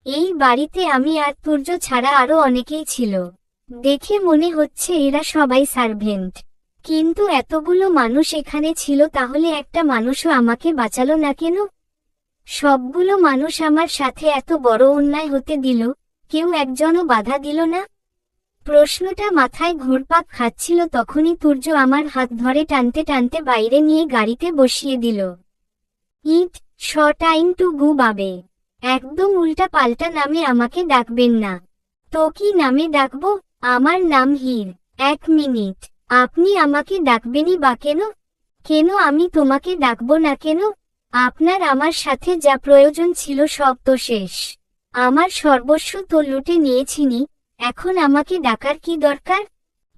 এই বাড়িতে আমি আর তুর্য ছাড়া আরো অনেকেই ছিল। দেখে মনে হচ্ছে এরা সবাই সার্ভেন্ট। কিন্তু এতগুলো মানুষ এখানে ছিল, তাহলে একটা মানুষও আমাকে বাঁচালো না কেন? সবগুলো মানুষ আমার সাথে এত বড় অন্যায় হতে দিল, কেউ একজনও বাধা দিল না। প্রশ্নটা মাথায় ঘুরপাক খাচ্ছিল, তখনই তুর্য আমার হাত ধরে টানতে টানতে বাইরে নিয়ে গাড়িতে বসিয়ে দিল। ইট শ টাইম টু গু বাবে। একদম উল্টা পাল্টা নামে আমাকে ডাকবেন না। তো কি নামে ডাকবো? আমার নাম হীর। 1 মিনিট, আপনি আমাকে ডাকবেনই বা কেন? কেন আমি তোমাকে ডাকবো না কেন? আপনার আমার সাথে যা প্রয়োজন ছিল সব তো শেষ। আমার সর্বস্ব তো লুটে নিয়েছিনি, এখন আমাকে ডাকার কি দরকার?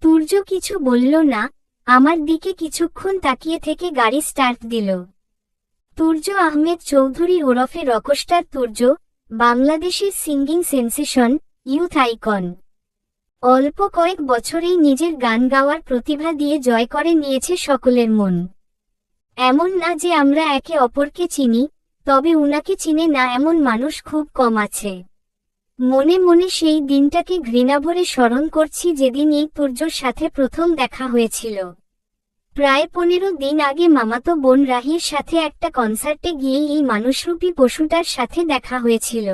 তুর্য কিছু বলল না, আমার দিকে কিছুক্ষণ তাকিয়ে থেকে গাড়ি স্টার্ট দিল। তুর্য আহমেদ চৌধুরী ওরফে রকস্টার তুর্য, বাংলাদেশের সিঙ্গিং সেন্সেশন, ইউথ আইকন। অল্প কয়েক বছরেই নিজের গান গাওয়ার প্রতিভা দিয়ে জয় করে নিয়েছে সকলের মন। এমন না যে আমরা একে অপরকে চিনি, তবে উনাকে চিনে না এমন মানুষ খুব কম আছে। মনে মনে সেই দিনটাকে ঘৃণাভরে স্মরণ করছি যেদিন এই তুর্যর সাথে প্রথম দেখা হয়েছিল। প্রায় 15 দিন আগে মামাতো বোন রাহির সাথে একটা কনসার্টে গিয়ে এই মানুষরূপী পশুটার সাথে দেখা হয়েছিল।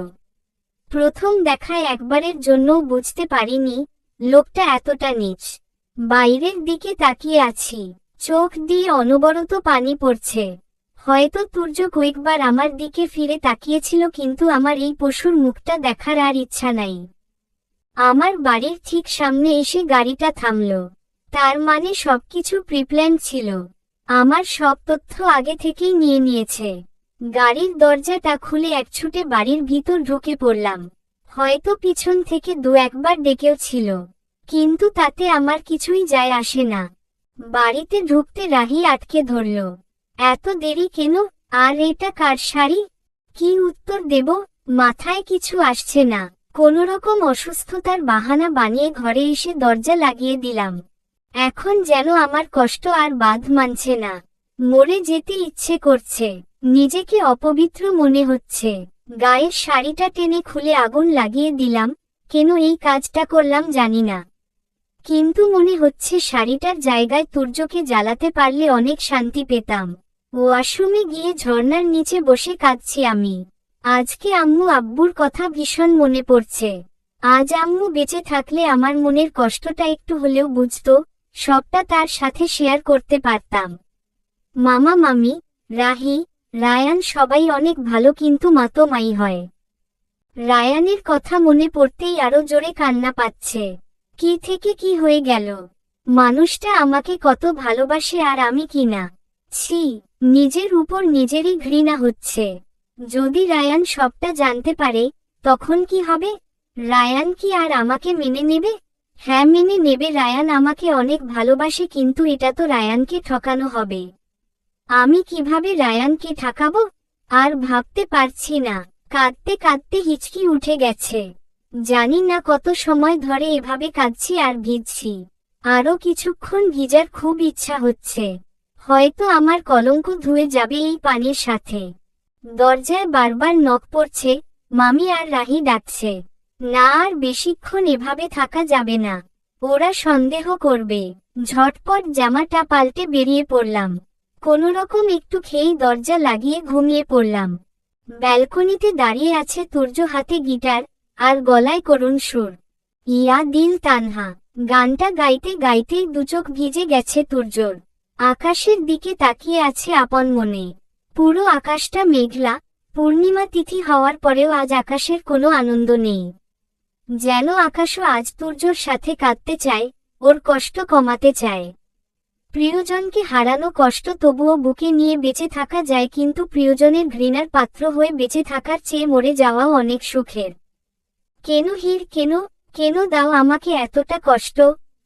প্রথম দেখায় একবারের জন্যও বুঝতে পারিনি লোকটা এতটা নীচ। বাইরের দিকে তাকিয়ে আছি, চোখ দিয়ে অনবরত পানি পড়ছে। হয়তো তুর্য কয়েকবার আমার দিকে ফিরে তাকিয়েছিল, কিন্তু আমার এই পশুর মুখটা দেখার আর ইচ্ছা নাই। আমার বাড়ির ঠিক সামনে এসে গাড়িটা থামল। তার মানে সবকিছু প্রিপ্ল্যান ছিল। আমার সব তথ্য আগে থেকেই নিয়ে নিয়েছে। গাড়ির দরজাটা খুলে একছুটে বাড়ির ভিতর ঢুকে পড়লাম। হয়তো পিছন থেকে 2-1বার ডেকেও ছিল, কিন্তু তাতে আমার কিছুই যায় আসে না। বাড়িতে ঢুকতে রাহি আটকে ধরল। এত দেরি কেন? আর এটা কার শাড়ি? কি উত্তর দেব? মাথায় কিছু আসছে না। কোনোরকম অসুস্থতার বাহানা বানিয়ে ঘরে এসে দরজা লাগিয়ে দিলাম। এখন যেন আমার কষ্ট আর বাঁধ মানছে না। মরে যেতে ইচ্ছে করছে। নিজেকে অপবিত্র মনে হচ্ছে। গায়ের শাড়িটা টেনে খুলে আগুন লাগিয়ে দিলাম। কেন এই কাজটা করলাম জানি না, কিন্তু মনে হচ্ছে শাড়িটার জায়গায় তুর্যকে জ্বালাতে পারলে অনেক শান্তি পেতাম। ওয়াশরুমে গিয়ে ঝর্ণার নিচে বসে কাঁদছি আমি। আজকে আম্মু আব্বুর কথা ভীষণ মনে পড়ছে। আজ আম্মু বেঁচে থাকলে আমার মনের কষ্টটা একটু হলেও বুঝতো, সবটা তার সাথে শেয়ার করতে পারতাম। মামা মামি, রাহি, রায়ান সবাই অনেক ভালো, কিন্তু মা তো মাই হয়। রায়ানের কথা মনে পড়তেই আরো জোরে কান্না পাচ্ছে। কি থেকে কি হয়ে গেল? মানুষটা আমাকে কত ভালোবাসে আর আমি কি না। ছি, নিজের উপর নিজেরই ঘৃণা হচ্ছে। যদি রায়ান সবটা জানতে পারে, তখন কি হবে? রায়ান কি আর আমাকে মেনে নেবে? হ্যাঁ, মেনে নেবে। রায়ান আমাকে অনেক ভালোবাসে, কিন্তু এটা তো রায়ানকে ঠকানো হবে। আমি কিভাবে রায়ানকে ঠকাবো? আর ভাবতে পারছি না। কাঁদতে কাঁদতে হিচকি উঠে গেছে। জানি না কত সময় ধরে এভাবে কাঁদছি আর ভিজছি। আরো কিছুক্ষণ ভিজার খুব ইচ্ছা হচ্ছে। হয়তো আমার কলঙ্ক ধুয়ে যাবে এই পানির সাথে। দরজায় বারবার নক পড়ছে। মামি আর রাহি ডাকছে। না, আর বেশিক্ষণ এভাবে থাকা যাবে না। ওরা সন্দেহ করবে। ঝটপট জামাটা পাল্টে বেরিয়ে পড়লাম। কোনোরকম একটু খেয়েই দরজা লাগিয়ে ঘুমিয়ে পড়লাম। ব্যালকনিতে দাঁড়িয়ে আছে তুর্য, হাতে গিটার আর গলায় করুণ সুর। ইয়া দিল তানহা গানটা গাইতে গাইতেই দুচোখ ভিজে গেছে তুর্যর। আকাশের দিকে তাকিয়ে আছে আপন মনে। পুরো আকাশটা মেঘলা। পূর্ণিমা তিথি হওয়ার পরেও আজ আকাশের কোনো আনন্দ নেই। যেন আকাশও আজ তুর্যর সাথে কাঁদতে চায়, ওর কষ্ট কমাতে চায়। প্রিয়জনকে হারানো কষ্ট, তবুও বুকে নিয়ে বেঁচে থাকা যায়, কিন্তু প্রিয়জনের ঘৃণার পাত্র হয়ে বেঁচে থাকার চেয়ে মরে যাওয়াও অনেক সুখের। কেন হীর, কেন কেন দাও আমাকে এতটা কষ্ট?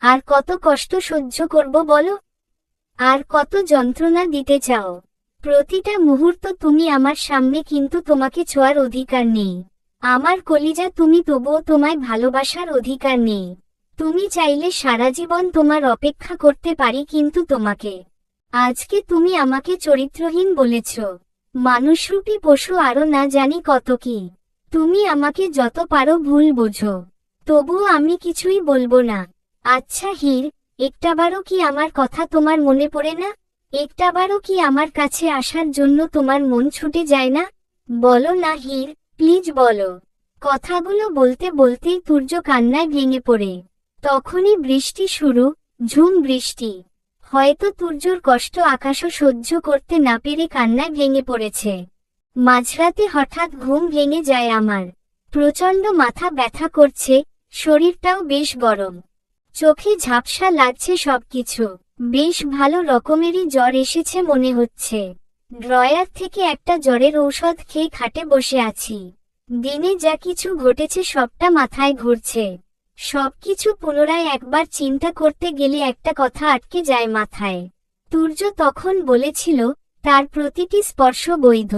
আর কত কষ্ট সহ্য করব বলো? আর কত যন্ত্রণা দিতে চাও? প্রতিটা মুহূর্ত তুমি আমার সামনে, কিন্তু তোমাকে ছোঁয়ার অধিকার নেই। আমার কলিজা তুমি, তবুও তোমায় ভালোবাসার অধিকার নেই। তুমি চাইলে সারা জীবন তোমার অপেক্ষা করতে পারি, কিন্তু তোমাকে। আজকে তুমি আমাকে চরিত্রহীন বলেছ, মানুষরূপী পশু, আরো না জানি কত কি। তুমি আমাকে যত পারো ভুল বোঝো, তবুও আমি কিছুই বলবো না। আচ্ছা হীর, একটাবারও কি আমার কথা তোমার মনে পড়ে না? একটাবারও কি আমার কাছে আসার জন্য তোমার মন ছুটে যায় না? বলো না হীর, প্লিজ বলো। কথাগুলো বলতে বলতেই তুর্য কান্নায় ভেঙে পড়ে। তখনই বৃষ্টি শুরু, ঝুম বৃষ্টি। হয়তো তুর্যর কষ্ট আকাশও সহ্য করতে না পেরে কান্নায় ভেঙে পড়েছে। মাঝরাতে হঠাৎ ঘুম ভেঙে যায় আমার। প্রচণ্ড মাথা ব্যথা করছে, শরীরটাও বেশ গরম। চোখে ঝাপসা লাগছে সবকিছু। বেশ ভালো রকমেরই জ্বর এসেছে মনে হচ্ছে। ড্রয়ার থেকে একটা জ্বরের ঔষধ খেয়ে খাটে বসে আছি। দিনে যা কিছু ঘটেছে সবটা মাথায় ঘুরছে। সবকিছু পুনরায় একবার চিন্তা করতে গেলে একটা কথা আটকে যায় মাথায়। তুর্য তখন বলেছিল, তার প্রতিটি স্পর্শ বৈধ।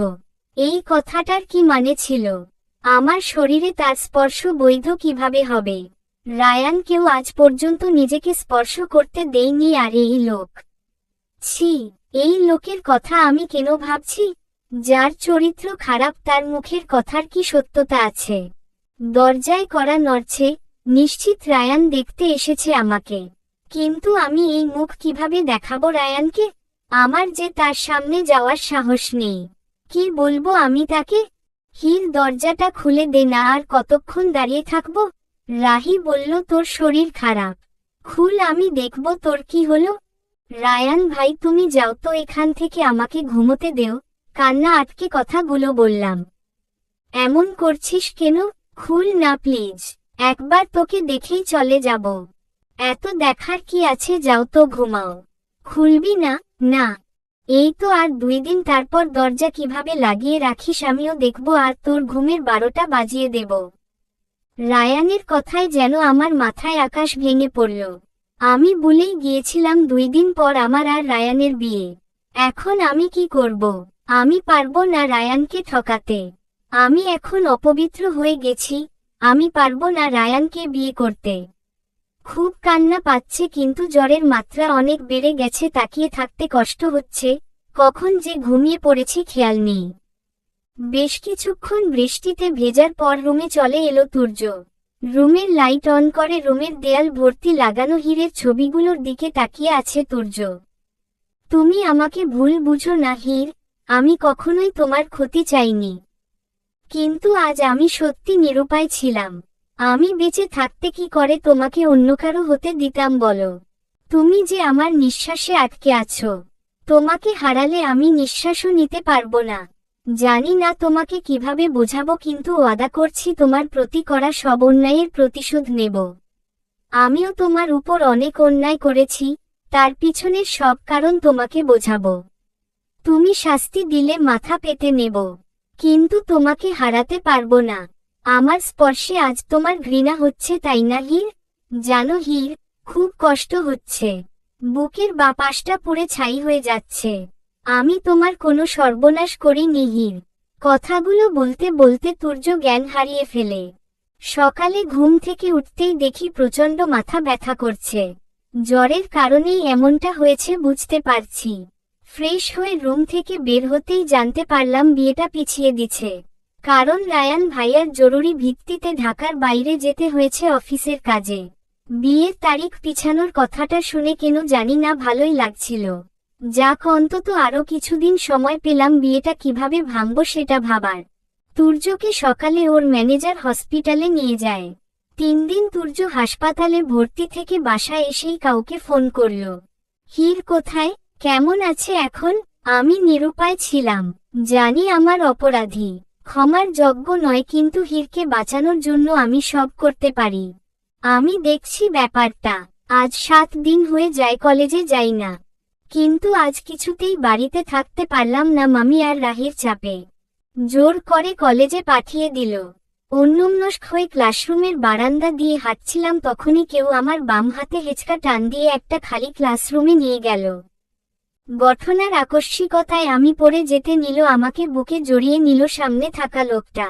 এই কথাটার কি মানে ছিল? আমার শরীরে তার স্পর্শ বৈধ কিভাবে হবে? রায়ানকেও আজ পর্যন্ত নিজেকে স্পর্শ করতে দেইনি, আর এই লোক। ছি, এই লোকের কথা আমি কেন ভাবছি? যার চরিত্র খারাপ তার মুখের কথার কি সত্যতা আছে? দরজায় কড়া নড়ছে, নিশ্চিত রায়ান দেখতে এসেছে আমাকে। কিন্তু আমি এই মুখ কিভাবে দেখাবো রায়ানকে? আমার যে তার সামনে যাওয়ার সাহস নেই। কি বলবো আমি তাকে? হীর, দরজাটা খুলে দে না, আর কতক্ষণ দাঁড়িয়ে থাকবো? রাহি বলল, তোর শরীর খারাপ, খুল, আমি দেখব তোর কি হলো। রায়ান ভাই, তুমি যাও তো এখান থেকে, আমাকে ঘুমোতে দেও। কান্না আটকে কথাগুলো বললাম। এমন করছিস কেন? খুল না প্লিজ, একবার তোকে দেখেই চলে যাব। এত দেখার কি আছে, যাও তো ঘুমাও। খুলবি না? না। এই তো আর 2 দিন, তারপর দরজা কিভাবে লাগিয়ে রাখিস আমিও দেখব, আর তোর ঘুমের 12টা বাজিয়ে দেব। রায়ানের কথায় যেন আমার মাথায় আকাশ ভেঙে পড়ল। আমি বলেই গিয়েছিলাম 2 দিন পর আমার আর রায়ানের বিয়ে। এখন আমি কি করব? আমি পারবো না রায়ানকে ঠকাতে। আমি এখন অপবিত্র হয়ে গেছি। আমি পারবো না রায়ানকে বিয়ে করতে। খুব কান্না পাচ্ছে, কিন্তু জ্বরের মাত্রা অনেক বেড়ে গেছে, তাকিয়ে থাকতে কষ্ট হচ্ছে। কখন যে ঘুমিয়ে পড়েছি খেয়াল নেই। বেশ কিছুক্ষণ বৃষ্টিতে ভেজার পর রুমে চলে এলো তুর্য। রুমের লাইট অন করে রুমের দেয়াল ভর্তি লাগানো হীরের ছবিগুলোর দিকে তাকিয়ে আছে তুর্য। তুমি আমাকে ভুল বুঝো না হীর, আমি কখনোই তোমার ক্ষতি চাইনি। কিন্তু আজ আমি সত্যি নিরুপায় ছিলাম। আমি বেঁচে থাকতে কি করে তোমাকে অন্য কারো হতে দিতাম বলো? তুমি যে আমার নিঃশ্বাসে আটকে আছো। তোমাকে হারালে আমি নিঃশ্বাসও নিতে পারবো না। জানি না তোমাকে কিভাবে বোঝাবো, কিন্তু ওয়াদা করছি তোমার প্রতি করা সব অন্যায়ের প্রতিশোধ নেব। আমিও তোমার উপর অনেক অন্যায় করেছি, তার পিছনের সব কারণ তোমাকে বোঝাবো। তুমি শাস্তি দিলে মাথা পেতে নেব, কিন্তু তোমাকে হারাতে পারবো না। আমার স্পর্শে আজ তোমার ঘৃণা হচ্ছে, তাই না হীর? জানো হীর, খুব কষ্ট হচ্ছে। বুকের বাপাশটা পুড়ে ছাই হয়ে যাচ্ছে। আমি তোমার কোনো সর্বনাশ করিনি হীর। কথাগুলো বলতে বলতে তুর্য জ্ঞান হারিয়ে ফেলে। সকালে ঘুম থেকে উঠতেই দেখি প্রচণ্ড মাথা ব্যথা করছে। জ্বরের কারণেই এমনটা হয়েছে বুঝতে পারছি। ফ্রেশ হয়ে রুম থেকে বের হতেই জানতে পারলাম বিয়েটা পিছিয়ে দিছে। কারণ রায়ান ভাইয়ার জরুরি ভিত্তিতে ঢাকার বাইরে যেতে হয়েছে অফিসের কাজে। বিয়ের তারিখ পিছানোর কথাটা শুনে কেন জানি না ভালোই লাগছিল। যাক, অন্তত আরও কিছুদিন সময় পেলাম বিয়েটা কিভাবে ভাঙব সেটা ভাবার। তুর্যকে সকালে ওর ম্যানেজার হসপিটালে নিয়ে যায়। 3 দিন তুর্য হাসপাতালে ভর্তি থেকে বাসায় এসেই কাউকে ফোন করল। হীর কোথায়, কেমন আছে এখন? আমি নিরুপায় ছিলাম, জানি আমার অপরাধী, ক্ষমার যোগ্য নয়, কিন্তু হীরকে বাঁচানোর জন্য আমি সব করতে পারি। আমি দেখছি ব্যাপারটা। আজ 7 দিন হয়ে যায় কলেজে যাই না, কিন্তু আজ কিছুতেই বাড়িতে থাকতে পারলাম না। মামি আর রাহির চাপে জোর করে কলেজে পাঠিয়ে দিল। অন্যমনস্ক হয়ে ক্লাসরুমের বারান্দা দিয়ে হাঁটছিলাম, তখনই কেউ আমার বাম হাতে হেঁচকা টান দিয়ে একটা খালি ক্লাসরুমে নিয়ে গেল। গঠনার আকস্মিকতায় আমি পড়ে যেতে নিল, আমাকে বুকে জড়িয়ে নিল সামনে থাকা লোকটা।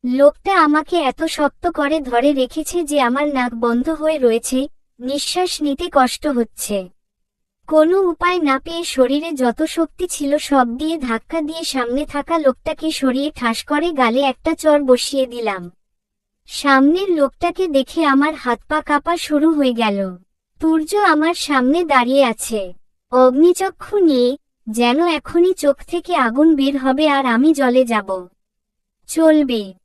লোকটা আমাকে এত শক্ত করে ধরে রেখেছে যে আমার নাক বন্ধ হয়ে রয়েছে, নিঃশ্বাস নিতে কষ্ট হচ্ছে। কোনো উপায় না পেয়ে শরীরে যত শক্তি ছিল সব দিয়ে ধাক্কা দিয়ে সামনে থাকা লোকটাকে সরিয়ে ঠাস করে গালে একটা চড় বসিয়ে দিলাম। সামনের লোকটাকে দেখে আমার হাত পা কাঁপা শুরু হয়ে গেল। তুর্য আমার সামনে দাঁড়িয়ে আছে, অগ্নিচক্ষু নিয়ে, যেন এখনই চোখ থেকে আগুন বের হবে আর আমি জ্বলে যাব। চলবে।